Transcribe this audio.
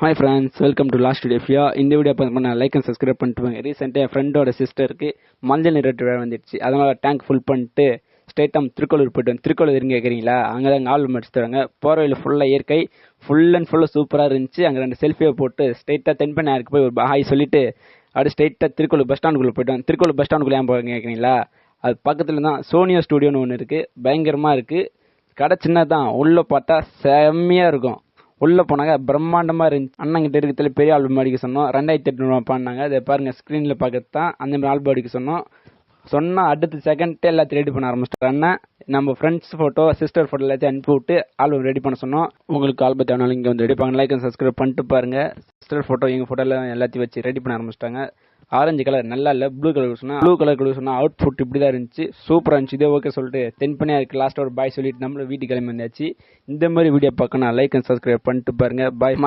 Hi friends, welcome to last video. இந்த video பார்த்து நான் லைக் அண்ட் சப்ஸ்கிரைப் பண்ணிட்டு ரீசெண்டாக என் ஃப்ரெண்டோட சிஸ்டருக்கு மஞ்சள் நீராட்டு விழா வந்துடுச்சு. அதனால் டேங்க் ஃபுல் பண்ணிட்டு ஸ்ட்ரெயிட்டாக திருக்கோளூர் போய்ட்டு திருக்கோளூர் இருங்க கேட்குறீங்களா? அங்கே தான் ஆல்பம் அடிச்சு தராங்க. போகிற வழியில் ஃபுல்லாக இயற்கை, ஃபுல் அண்ட் ஃபுல்லாக சூப்பராக இருந்துச்சு. அங்கே 2 செல்ஃபியை போட்டு ஸ்ட்ரெயிட்டாக தென்பண்ணாருக்கு போய் ஒரு ஹாய் சொல்லிட்டு அப்படியே ஸ்ட்ரெயிட்டாக திருக்கோளூர் பஸ் ஸ்டாண்டுக்குள்ளே போய்ட்டோம். திருக்கோளூர் பஸ் ஸ்டாண்டுக்குள்ளே ஏன் போகிறீங்க கேட்குறீங்களா? அது பக்கத்தில் தான் சோனியா ஸ்டூடியோன்னு ஒன்று இருக்குது. பயங்கரமாக இருக்குது. கடை சின்னதான், உள்ளே பார்த்தா செம்மையாக இருக்கும். உள்ளே போனாங்க, பிரம்மாண்டமாக இருந்துச்சு. அண்ணங்கிட்ட இருக்கிறதுல பெரிய ஆல்பம் அடிக்க சொன்னோம். 2800 பாடினாங்க. அதை பாருங்கள், ஸ்க்ரீனில் பார்க்கறது தான் அந்த மாதிரி ஆல்பம் அடிக்க சொன்னால் அடுத்த செகண்டே எல்லாத்தையும் ரெடி பண்ண ஆரம்பிச்சிட்டார் அண்ணன். நம்ம ஃப்ரெண்ட்ஸ் ஃபோட்டோ, சிஸ்டர் ஃபோட்டோ எல்லாத்தையும் அனுப்பி விட்டு ஆல்பம் ரெடி பண்ண சொன்னோம். உங்களுக்கு ஆல்பம் தேவைனாலும் இங்கே வந்து ரெடி பண்ண, லைக் அண்ட் சப்ஸ்கிரைப் பண்ணிட்டு பாருங்கள். சிஸ்டர் ஃபோட்டோ, எங்கள் ஃபோட்டோ எல்லாத்தையும் வச்சு ரெடி பண்ண ஆரம்பிச்சிட்டாங்க. ஆரஞ்சு கலர் நல்லா இல்லை, ப்ளூ கலர் சொன்னால் அவுட் புட் இப்படி தான் இருந்துச்சு. சூப்பராக இருந்துச்சு. இதே ஓகே சொல்லிட்டு தென்பண்ணியாக இருக்குது. லாஸ்ட்டாக ஒரு பாய் சொல்லிட்டு நம்மளும் வீட்டுக்கு கிளம்பி வந்தாச்சு. இந்த மாதிரி வீடியோ பார்க்கணும், லைக் அண்ட் சப்ஸ்கிரைப் பண்ணிட்டு பாருங்கள். பாய்.